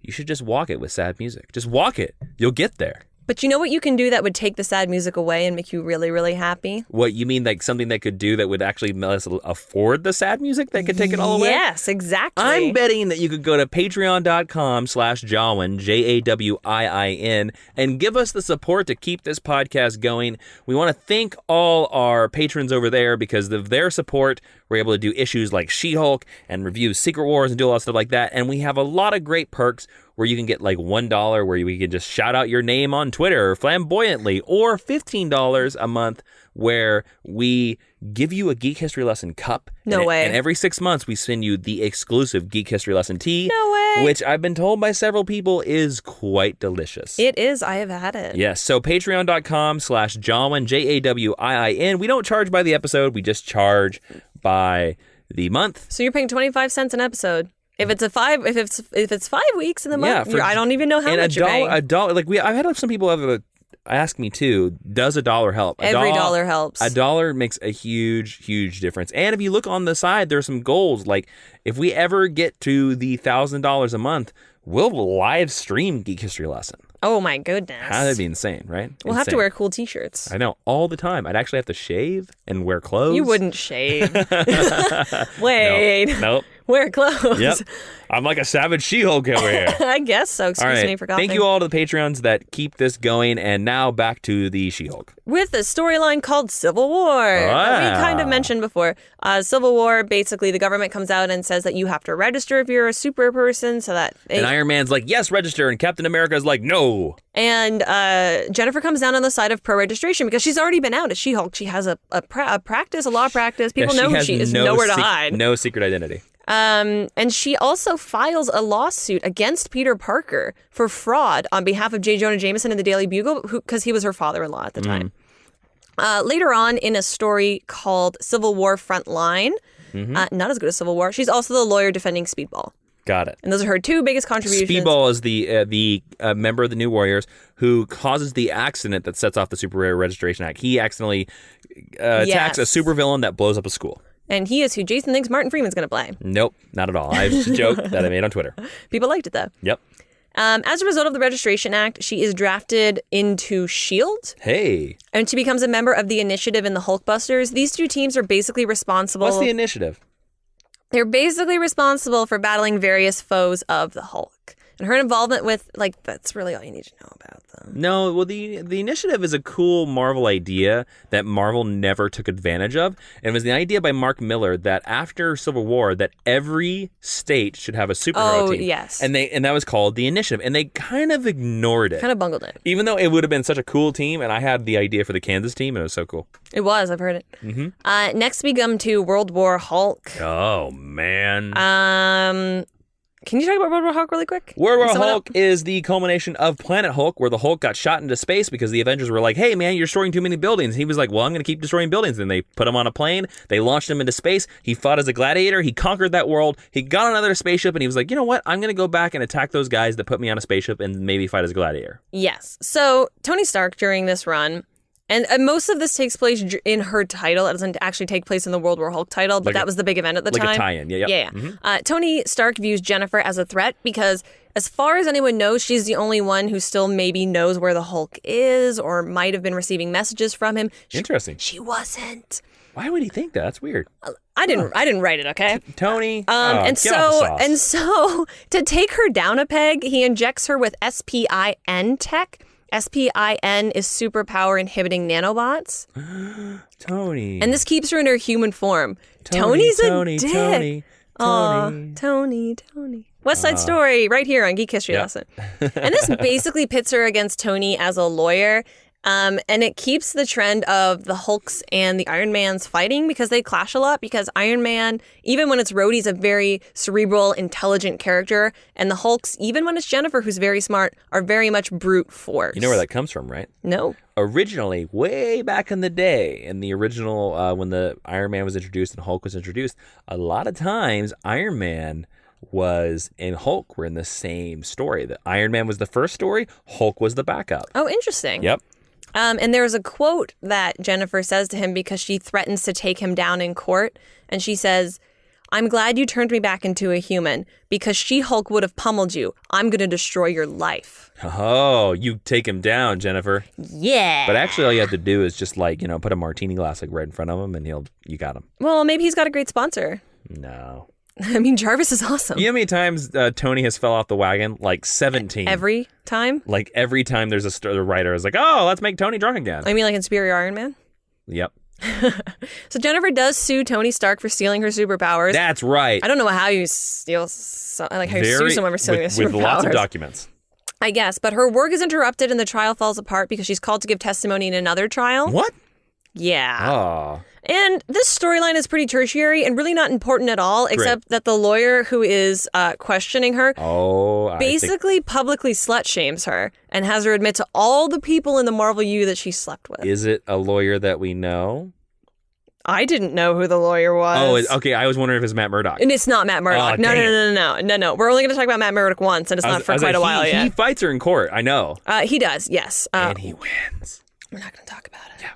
C: you should just walk it with sad music. Just walk it. You'll get there.
B: But you know what you can do that would take the sad music away and make you really, really happy?
C: What, you mean like something they could do that would actually let us afford the sad music that could take it all away?
B: Yes, exactly.
C: I'm betting that you could go to patreon.com/Jawiin, Jawiin, and give us the support to keep this podcast going. We want to thank all our patrons over there because of their support. We're able to do issues like She-Hulk and review Secret Wars and do a lot of stuff like that. And we have a lot of great perks where you can get like $1 where we can just shout out your name on Twitter flamboyantly, or $15 a month where we give you a Geek History Lesson cup.
B: No way.
C: And every 6 months we send you the exclusive Geek History Lesson tea.
B: No way.
C: Which I've been told by several people is quite delicious.
B: It is. I have had it.
C: Yes. So patreon.com/Jawiin, Jawiin. We don't charge by the episode. We just charge by the month.
B: So you're paying 25 cents an episode. If it's 5 weeks in the month,
C: Yeah,
B: I don't even know how much you're paying.
C: $1, like I've had some people ask me too, does $1 help?
B: Every dollar helps.
C: $1 makes a huge, huge difference. And if you look on the side, there's some goals. Like if we ever get to the $1,000 a month, we'll live stream Geek History Lesson.
B: Oh my goodness.
C: That'd be insane, right?
B: We'll have to wear cool t-shirts.
C: I know, all the time. I'd actually have to shave and wear clothes.
B: You wouldn't shave. Wait.
C: Nope.
B: Wear clothes.
C: Yep. I'm like a savage She-Hulk over here.
B: I guess so. Excuse me for coughing.
C: Thank you all to the Patreons that keep this going. And now back to the She-Hulk.
B: With a storyline called Civil War that we kind of mentioned before. Civil War, basically the government comes out and says that you have to register if you're a super person so that...
C: And Iron Man's like, yes, register. And Captain America's like, no.
B: And Jennifer comes down on the side of pro-registration because she's already been out as She-Hulk. She has a practice, a law practice. People know who she is. Nowhere to hide.
C: No secret identity.
B: And she also files a lawsuit against Peter Parker for fraud on behalf of J. Jonah Jameson in the Daily Bugle because he was her father-in-law at the time. Later on in a story called Civil War Frontline, not as good as Civil War, she's also the lawyer defending Speedball.
C: Got it.
B: And those are her two biggest contributions.
C: Speedball is the member of the New Warriors who causes the accident that sets off the Superhero Registration Act. He accidentally attacks a supervillain that blows up a school.
B: And he is who Jason thinks Martin Freeman's going to play.
C: Nope, not at all. It's just a joke that I made on Twitter.
B: People liked it, though.
C: Yep.
B: As a result of the Registration Act, she is drafted into S.H.I.E.L.D.
C: Hey.
B: And she becomes a member of the Initiative and the Hulkbusters. These two teams are basically responsible...
C: What's the Initiative?
B: They're basically responsible for battling various foes of the Hulk. And her involvement with, that's really all you need to know about them.
C: No, well, the Initiative is a cool Marvel idea that Marvel never took advantage of. And it was the idea by Mark Miller that after Civil War, that every state should have a superhero team.
B: Oh, yes.
C: And that was called the Initiative. And they kind of ignored it.
B: Kind of bungled it.
C: Even though it would have been such a cool team, and I had the idea for the Kansas team, and it was so cool.
B: It was, I've heard it. Mm-hmm. Next we come to World War Hulk.
C: Oh, man.
B: Can you talk about World War Hulk really quick?
C: World War Hulk is the culmination of Planet Hulk, where the Hulk got shot into space because the Avengers were like, hey, man, you're destroying too many buildings. He was like, well, I'm going to keep destroying buildings. Then they put him on a plane. They launched him into space. He fought as a gladiator. He conquered that world. He got on another spaceship, and he was like, you know what? I'm going to go back and attack those guys that put me on a spaceship and maybe fight as a gladiator.
B: Yes. So Tony Stark, during this run... And most of this takes place in her title. It doesn't actually take place in the World War Hulk title, but that was the big event at the time.
C: Like a tie-in, yeah.
B: Mm-hmm. Tony Stark views Jennifer as a threat because as far as anyone knows, she's the only one who still maybe knows where the Hulk is or might have been receiving messages from him.
C: Interesting.
B: She wasn't.
C: Why would he think that? That's weird.
B: I didn't write it, okay?
C: Tony.
B: And so to take her down a peg, he injects her with SPIN tech. SPIN is superpower inhibiting nanobots.
C: Tony.
B: And this keeps her in her human form. Tony's a dick. Tony. West Side Story, right here on Geek History Lesson. And this basically pits her against Tony as a lawyer. And it keeps the trend of the Hulks and the Iron Mans fighting because they clash a lot because Iron Man, even when it's Rhodey's a very cerebral, intelligent character, and the Hulks, even when it's Jennifer, who's very smart, are very much brute force.
C: You know where that comes from, right?
B: No.
C: Originally, way back in the day, in the original, when the Iron Man was introduced and Hulk was introduced, a lot of times Iron Man and Hulk were in the same story. The Iron Man was the first story, Hulk was the backup.
B: Oh, interesting.
C: Yep.
B: And there's a quote that Jennifer says to him because she threatens to take him down in court. And she says, I'm glad you turned me back into a human because She-Hulk would have pummeled you. I'm going to destroy your life.
C: Oh, you take him down, Jennifer.
B: Yeah.
C: But actually, all you have to do is just put a martini glass right in front of him, and you got him.
B: Well, maybe he's got a great sponsor.
C: No.
B: I mean, Jarvis is awesome.
C: You know how many times Tony has fell off the wagon? 17.
B: Every time?
C: Every time there's a writer is oh, let's make Tony drunk again.
B: I mean, in Superior Iron Man?
C: Yep.
B: So Jennifer does sue Tony Stark for stealing her superpowers.
C: That's right.
B: I don't know how you steal, how you sue someone for stealing their superpowers.
C: With lots of documents.
B: I guess, but her work is interrupted and the trial falls apart because she's called to give testimony in another trial.
C: What?
B: Yeah.
C: Oh.
B: And this storyline is pretty tertiary and really not important at all, except that the lawyer who is questioning her basically publicly slut-shames her and has her admit to all the people in the Marvel U that she slept with.
C: Is it a lawyer that we know?
B: I didn't know who the lawyer was.
C: Oh, okay. I was wondering if it's Matt Murdock.
B: And it's not Matt Murdock.
C: Oh,
B: No. We're only going to talk about Matt Murdock once, and it's not for quite a while yet.
C: He fights her in court. I know.
B: He does, yes.
C: And he wins.
B: We're not going to talk about it.
C: Yeah.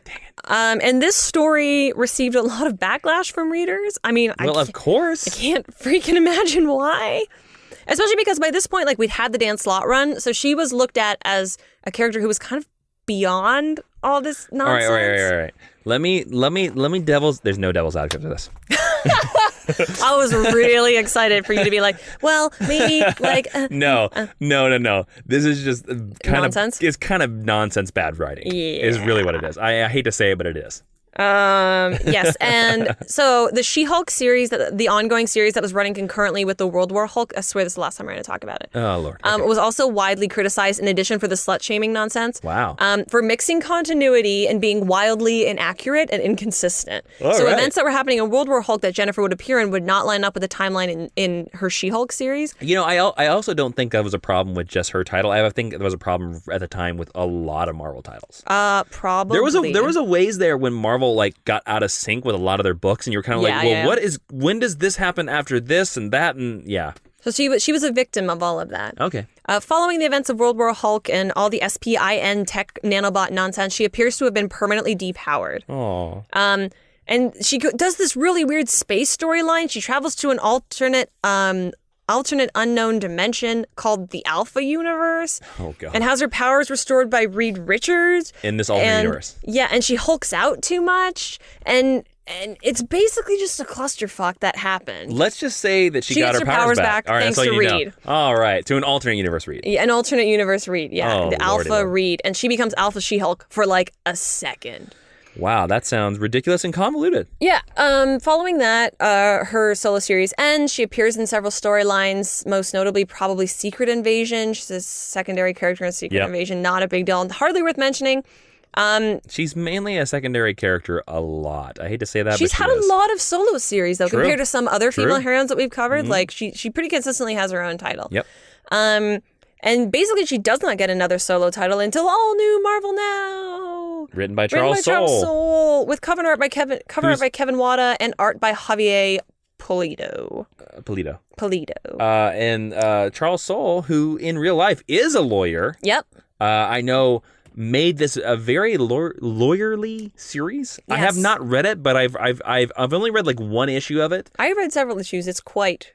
C: Dang it.
B: And this story received a lot of backlash from readers. I mean,
C: of course.
B: I can't freaking imagine why. Especially because by this point, we'd had the Dan Slott run, so she was looked at as a character who was kind of beyond all this nonsense.
C: All right. Let me there's no devil's advocate for this.
B: I was really excited for you to be well, maybe
C: No. This is just
B: nonsense?
C: It's kind of nonsense bad writing.
B: Yeah.
C: Is really what it is. I hate to say it, but it is.
B: Yes, and so the She-Hulk series, the ongoing series that was running concurrently with the World War Hulk, I swear this is the last time I'm going to talk about it.
C: Oh, Lord. Okay.
B: Was also widely criticized in addition for the slut-shaming nonsense.
C: Wow.
B: For mixing continuity and being wildly inaccurate and inconsistent. Events that were happening in World War Hulk that Jennifer would appear in would not line up with the timeline in her She-Hulk series.
C: I also don't think that was a problem with just her title. I think there was a problem at the time with a lot of Marvel titles.
B: Probably.
C: There was a ways there when Marvel got out of sync with a lot of their books, and you're kind of when does this happen after this and that, and yeah.
B: So she was a victim of all of that.
C: Okay.
B: Following the events of World War Hulk and all the SPIN tech nanobot nonsense, she appears to have been permanently depowered.
C: Oh.
B: And she does this really weird space storyline. She travels to an alternate unknown dimension called the Alpha Universe.
C: Oh, God.
B: And has her powers restored by Reed Richards.
C: In this alternate universe.
B: Yeah, and she hulks out too much. And it's basically just a clusterfuck that happened.
C: Let's just say that she got her powers back.
B: All right, thanks to Reed.
C: All right, to an alternate universe Reed.
B: Yeah, an alternate universe Reed, yeah.
C: Oh,
B: the
C: Lordy
B: Alpha
C: Lord.
B: Reed. And she becomes Alpha She-Hulk for a second.
C: Wow, that sounds ridiculous and convoluted.
B: Yeah. Following that, her solo series ends. She appears in several storylines, most notably probably Secret Invasion. She's a secondary character in Secret Invasion. Not a big deal. Hardly worth mentioning.
C: She's mainly a secondary character a lot. I hate to say that,
B: she's
C: but
B: had a lot of solo series, though,
C: True.
B: compared to some other
C: True.
B: female heroines that we've covered. She pretty consistently has her own title.
C: Yep.
B: And basically, she does not get another solo title until All New Marvel Now.
C: Written by Charles Soule.
B: With cover art by Kevin Wada and art by Javier Pulido.
C: And Charles Soule, who in real life is a lawyer.
B: Yep.
C: I know made this a very lawyerly series.
B: Yes.
C: I have not read it, but I've only read one issue of it.
B: I read several issues. It's quite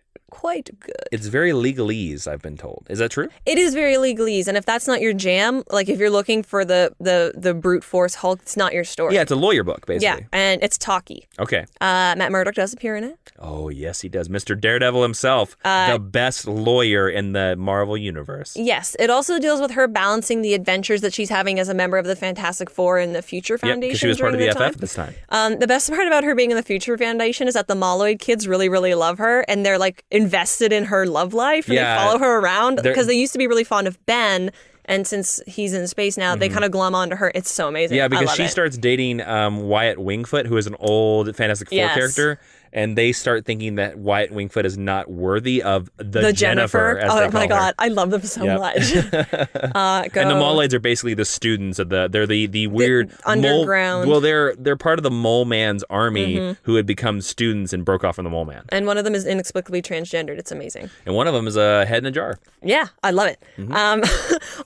B: good.
C: It's very legalese, I've been told. Is that true?
B: It is very legalese, and if that's not your jam, if you're looking for the brute force Hulk, it's not your story.
C: Yeah, it's a lawyer book, basically.
B: Yeah, and it's talky.
C: Okay.
B: Matt Murdock does appear in it.
C: Oh, yes, he does. Mr. Daredevil himself, the best lawyer in the Marvel Universe.
B: Yes, it also deals with her balancing the adventures that she's having as a member of the Fantastic Four and the Future Foundation.
C: Yeah, because she was part of the FF at this time.
B: The best part about her being in the Future Foundation is that the Moloid kids really, really love her, and they're invested in her love life, and they follow her around because they used to be really fond of Ben. And since he's in space now, they kind of glom onto her. It's so amazing.
C: Yeah, because she starts dating Wyatt Wingfoot, who is an old Fantastic Four character. And they start thinking that Wyatt Wingfoot is not worthy of the Jennifer, as they call
B: my God,
C: her.
B: I love them so much.
C: And the Moloids are basically the students of they're the weird
B: underground.
C: They're part of the Mole Man's army who had become students and broke off from the Mole Man.
B: And one of them is inexplicably transgendered. It's amazing.
C: And one of them is a head in a jar.
B: Yeah, I love it.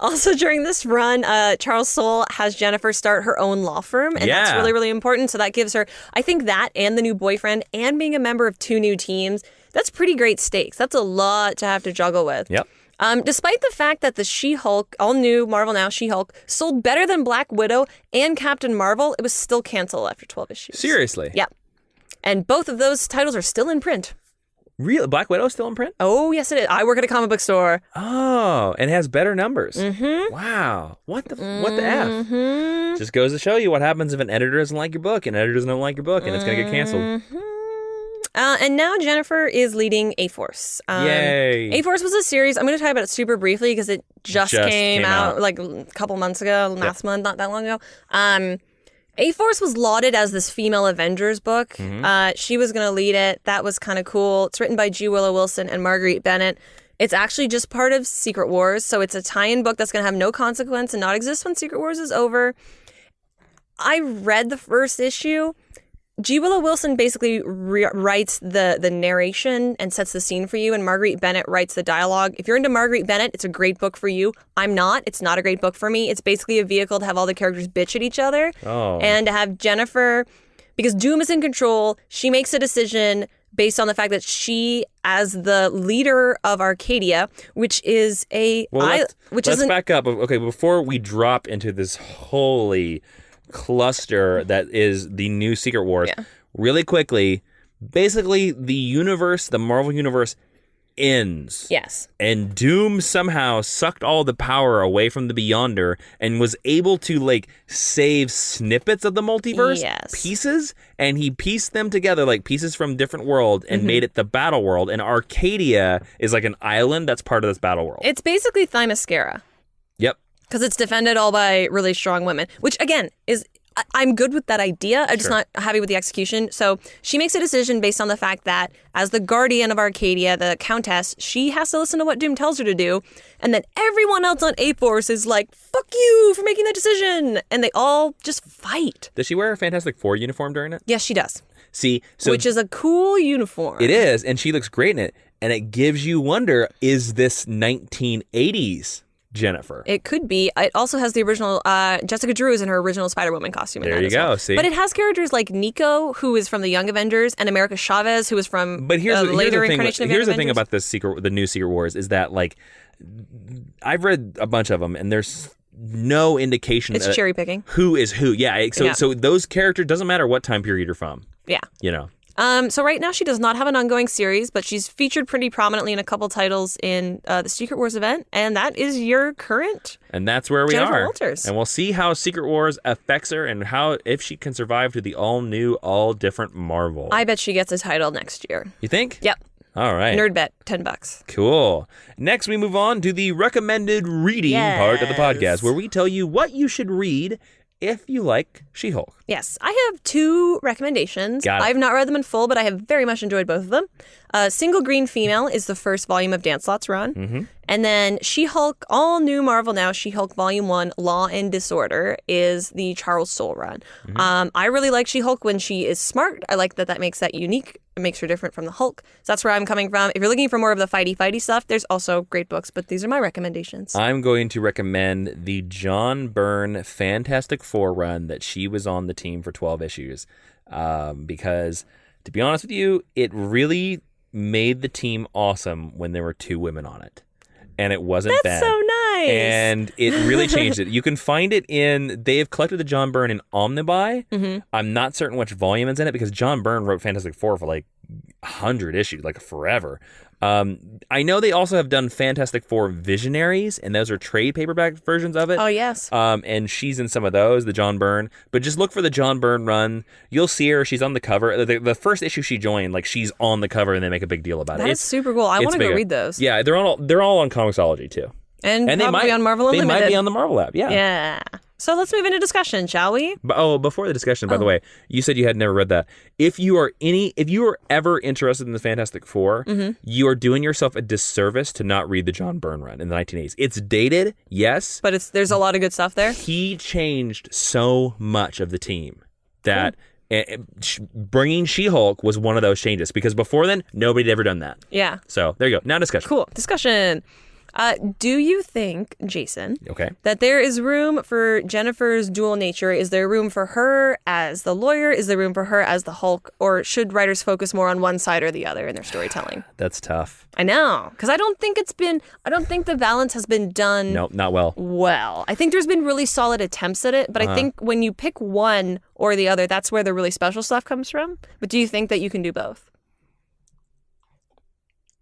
B: Also, during this run, Charles Soule has Jennifer start her own law firm, and that's really, really important. So that gives her, I think, that and the new boyfriend and being a member of 2 new teams, that's pretty great stakes. That's a lot to have to juggle with.
C: Yep.
B: Despite the fact that the She-Hulk, all new Marvel Now She-Hulk, sold better than Black Widow and Captain Marvel, it was still canceled after 12 issues.
C: Seriously?
B: Yep. And both of those titles are still in print.
C: Really? Black Widow's still in print?
B: Oh, yes, it is. I work at a comic book store.
C: Oh, and it has better numbers. Mm-hmm. Wow. What the F? Just goes to show you what happens if an editor doesn't like your book, and an editor doesn't like your book, and it's going to get canceled.
B: And now Jennifer is leading A-Force.
C: Yay.
B: A-Force was a series. I'm going to talk about it super briefly because it just came out like a couple months ago, last month, not that long ago. A-Force was lauded as this female Avengers book. She was going to lead it. That was kind of cool. It's written by G. Willow Wilson and Marguerite Bennett. It's actually just part of Secret Wars, so it's a tie-in book that's going to have no consequence and not exist when Secret Wars is over. I read the first issue. G. Willow Wilson basically writes the narration and sets the scene for you, and Marguerite Bennett writes the dialogue. If you're into Marguerite Bennett, it's a great book for you. I'm not. It's not a great book for me. It's basically a vehicle to have all the characters bitch at each other. And to have Jennifer, because Doom is in control, she makes a decision based on the fact that she, as the leader of Arcadia, which is a...
C: let's back up. Okay, before we drop into this holy... cluster that is the new Secret Wars. Really quickly, basically the Marvel universe ends.
B: Yes.
C: And Doom somehow sucked all the power away from the Beyonder and was able to like save snippets of the multiverse, pieces, and he pieced them together like pieces from different worlds and made it the battle world. And Arcadia is like an island that's part of this battle world.
B: It's basically Themyscira.
C: Yep.
B: Because it's defended all by really strong women, which again is, I'm good with that idea. I'm just not happy with the execution. So she makes a decision based on the fact that as the guardian of Arcadia, the Countess, she has to listen to what Doom tells her to do. And then everyone else on A-Force is like, fuck you for making that decision. And they all just fight.
C: Does she wear a Fantastic Four uniform during it?
B: Yes, she does.
C: See, so
B: which is a cool uniform.
C: It is, and she looks great in it. And it gives you wonder, is this 1980s Jennifer?
B: It could be. It also has the original, Jessica Drew is in her original Spider-Woman costume.
C: There you go, see?
B: But it has characters like Nico, who is from the Young Avengers, and America Chavez, who is from later incarnation of Young
C: Here's the thing
B: Avengers.
C: about the new Secret Wars is that, like, I've read a bunch of them, and there's no indication
B: it's cherry picking.
C: Who is who. So those characters, doesn't matter what time period you're from.
B: Yeah.
C: You know.
B: So right now she does not have an ongoing series, but she's featured pretty prominently in a couple titles in the Secret Wars event, and that is your current.
C: And that's where we
B: Jennifer
C: are.
B: Walters.
C: And we'll see how Secret Wars affects her and if she can survive to the all new, all different Marvel.
B: I bet she gets a title next year.
C: You think?
B: Yep.
C: All right.
B: Nerd bet, $10.
C: Cool. Next, we move on to the recommended reading part of the podcast, where we tell you what you should read if you like She-Hulk.
B: Yes, I have 2 recommendations. I've not read them in full, but I have very much enjoyed both of them. Single Green Female is the first volume of Dan Slott's run. And then She-Hulk, all new Marvel Now, She-Hulk Volume 1, Law and Disorder, is the Charles Soule run. I really like She-Hulk when she is smart. I like that makes that unique. It makes her different from the Hulk. So that's where I'm coming from. If you're looking for more of the fighty stuff, there's also great books, but these are my recommendations.
C: I'm going to recommend the John Byrne Fantastic Four run that she was on the team for 12 issues. Because, to be honest with you, it really made the team awesome when there were 2 women on it. And it wasn't bad.
B: That's so nice.
C: And it really changed it. You can find it they have collected the John Byrne in Omnibuy. I'm not certain which volume is in it because John Byrne wrote Fantastic Four for like 100 issues, like forever. I know they also have done Fantastic Four Visionaries, and those are trade paperback versions of it.
B: Oh, yes.
C: And she's in some of those, the John Byrne. But just look for the John Byrne run. You'll see her. She's on the cover. The first issue she joined, like, she's on the cover, and they make a big deal about it.
B: That's super cool. I want to go read those.
C: Yeah, they're all on Comixology, too.
B: And probably
C: they might,
B: on Marvel Unlimited.
C: They might be on the Marvel app, yeah.
B: Yeah. So let's move into discussion, shall we?
C: Before the discussion, by the way, you said you had never read that. If you are ever interested in the Fantastic Four, you are doing yourself a disservice to not read the John Byrne run in the 1980s. It's dated, yes.
B: But there's a lot of good stuff there.
C: He changed so much of the team that bringing She-Hulk was one of those changes, because before then, nobody had ever done that.
B: Yeah.
C: So there you go. Now discussion.
B: Cool. Discussion. Do you think, Jason,
C: Okay.
B: that there is room for Jennifer's dual nature? Is there room for her as the lawyer? Is there room for her as the Hulk? Or should writers focus more on one side or the other in their storytelling?
C: That's tough.
B: I know, because I don't think the balance has been done
C: No, not well.
B: well. I think there's been really solid attempts at it, but I think when you pick one or the other, that's where the really special stuff comes from. But do you think that you can do both?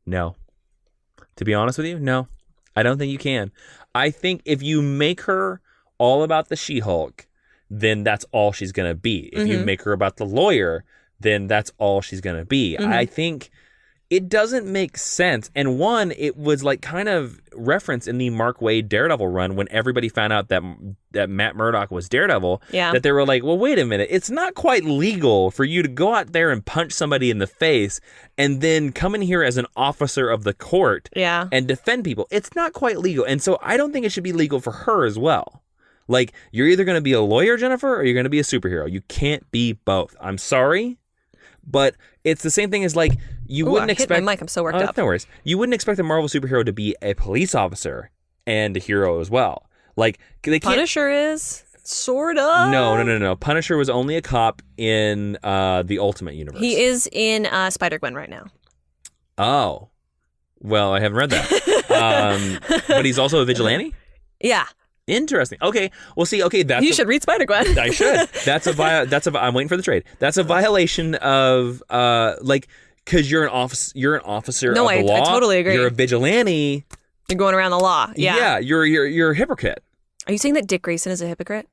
C: No. To be honest with you, no. I don't think you can. I think if you make her all about the She-Hulk, then that's all she's going to be. If you make her about the lawyer, then that's all she's going to be. I think it doesn't make sense. And one, it was like kind of referenced in the Mark Waid Daredevil run when everybody found out that Matt Murdock was Daredevil, that they were like, well, wait a minute. It's not quite legal for you to go out there and punch somebody in the face and then come in here as an officer of the court and defend people. It's not quite legal. And so I don't think it should be legal for her as well. Like, you're either going to be a lawyer, Jennifer, or you're going to be a superhero. You can't be both. I'm sorry. But it's the same thing as like you wouldn't expect.
B: Hit my mic. I'm so worked up.
C: No worries. You wouldn't expect a Marvel superhero to be a police officer and a hero as well. Like they can't.
B: Punisher is sort of.
C: No. Punisher was only a cop in the Ultimate Universe.
B: He is in Spider-Gwen right now.
C: Oh, well, I haven't read that. But he's also a vigilante.
B: Yeah.
C: Interesting. Okay. Well, see. Okay,
B: you should read Spider-Gwen.
C: I should. I'm waiting for the trade. That's a violation of because you're an officer of the law.
B: I totally agree.
C: You're a vigilante.
B: You're going around the law. Yeah.
C: Yeah. You're a hypocrite.
B: Are you saying that Dick Grayson is a hypocrite?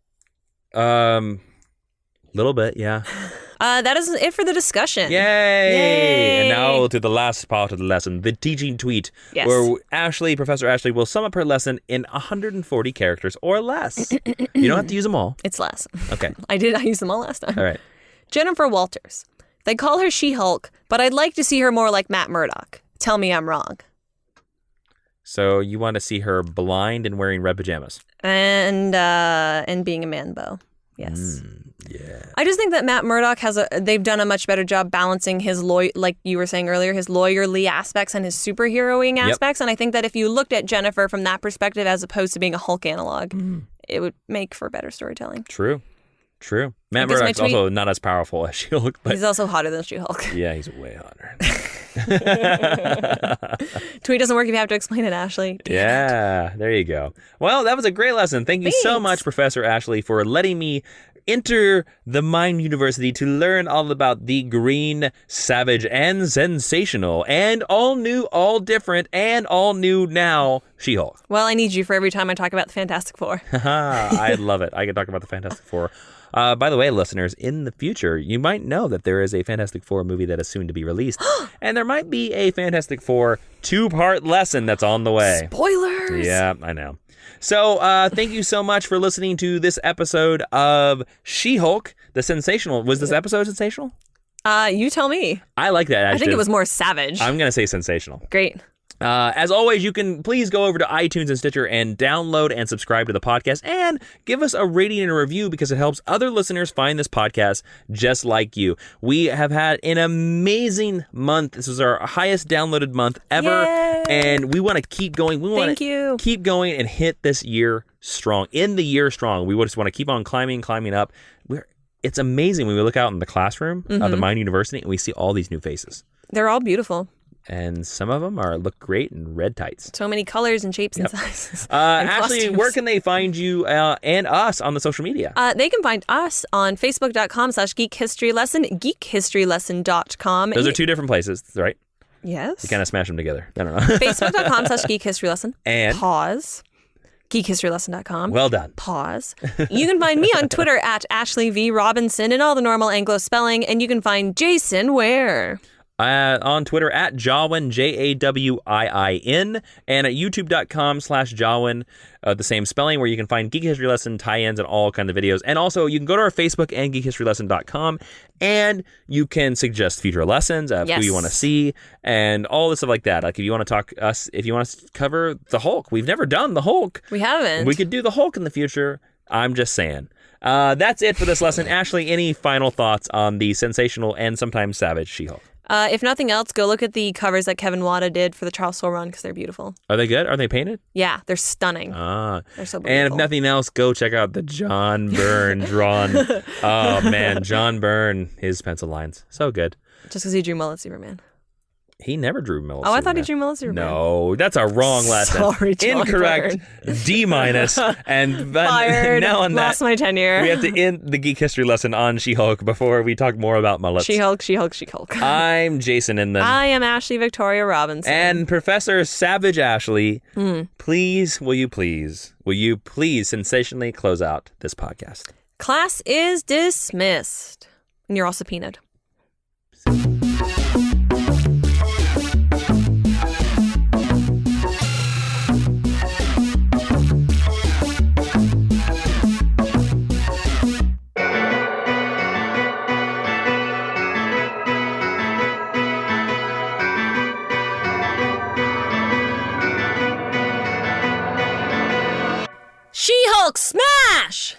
C: Little bit. Yeah.
B: That is it for the discussion.
C: Yay! And now to the last part of the lesson, the teaching tweet, where Professor Ashley will sum up her lesson in 140 characters or less. You don't have to use them all.
B: It's less.
C: Okay.
B: I used them all last time.
C: All right.
B: Jennifer Walters. They call her She-Hulk, but I'd like to see her more like Matt Murdock. Tell me I'm wrong.
C: So you want to see her blind and wearing red pajamas.
B: And being a man-bow. Yes.
C: Yeah.
B: I just think that Matt Murdock they've done a much better job balancing his like you were saying earlier, his lawyerly aspects and his superheroing aspects. And I think that if you looked at Jennifer from that perspective as opposed to being a Hulk analog, it would make for better storytelling.
C: True. Matt Murdock's also not as powerful as She-Hulk, but
B: he's also hotter than She-Hulk.
C: Yeah, he's way hotter.
B: Tweet doesn't work if you have to explain it, Ashley.
C: Yeah, there you go. Well, that was a great lesson. Thank you so much, Professor Ashley, for letting me enter the Mind University to learn all about the green, savage, and sensational, and all new, all different, and all new now She-Hulk.
B: Well, I need you for every time I talk about the Fantastic Four.
C: I love it. I can talk about the Fantastic Four. By the way, listeners, in the future, you might know that there is a Fantastic Four movie that is soon to be released, and there might be a Fantastic Four 2-part lesson that's on the way.
B: Spoilers!
C: Yeah, I know. So thank you so much for listening to this episode of She-Hulk, the sensational. Was this episode sensational?
B: You tell me.
C: I like that adjective.
B: I think it was more savage.
C: I'm going to say sensational.
B: Great.
C: As always, you can please go over to iTunes and Stitcher and download and subscribe to the podcast and give us a rating and a review because it helps other listeners find this podcast just like you. We have had an amazing month. This is our highest downloaded month ever.
B: Yay!
C: And we want to keep going. We want to keep going and hit this year strong. In the year strong. We just want to keep on climbing up. It's amazing when we look out in the classroom of the Mind University and we see all these new faces.
B: They're all beautiful.
C: And some of them look great in red tights.
B: So many colors and shapes and sizes.
C: Ashley, where can they find you and us on the social media?
B: They can find us on Facebook.com/geekhistorylesson, geekhistorylesson.com.
C: Those are two different places, right?
B: Yes.
C: You kind of smash them together. I don't know.
B: Facebook.com/geekhistorylesson.
C: And?
B: Pause. geekhistorylesson.com.
C: Well done.
B: Pause. You can find me on Twitter at Ashley V. Robinson in all the normal Anglo spelling. And you can find Jason where?
C: On Twitter at Jawiin, Jawiin, and at youtube.com/Jawiin, the same spelling, where you can find Geek History Lesson tie-ins and all kinds of videos. And also, you can go to our Facebook and geekhistorylesson.com, and you can suggest future lessons of who you want to see, and all this stuff like that. Like, if you want to if you want to cover the Hulk, we've never done the Hulk.
B: We haven't.
C: We could do the Hulk in the future. I'm just saying. That's it for this lesson. Ashley, any final thoughts on the sensational and sometimes savage She-Hulk?
B: If nothing else, go look at the covers that Kevin Wada did for the Charles Soule run because they're beautiful.
C: Are they good? Are they painted?
B: Yeah, they're stunning. They're so beautiful.
C: And if nothing else, go check out the John Byrne drawn. Oh, man. John Byrne, his pencil lines. So good.
B: Just because he drew Mullet Superman.
C: He never drew Mullet
B: I
C: Superman.
B: thought he drew Mullet Superman.
C: No, that's a wrong lesson.
B: Sorry, John
C: Incorrect.
B: Byrne.
C: D-. And
B: Fired.
C: now on
B: Lost
C: that,
B: my tenure.
C: we have to end the geek history lesson on She-Hulk before we talk more about mullets.
B: She-Hulk.
C: I'm Jason Inman.
B: I am Ashley Victoria Robinson.
C: And Professor Savage Ashley, please, will you please sensationally close out this podcast?
B: Class is dismissed. And you're all subpoenaed. She-Hulk smash!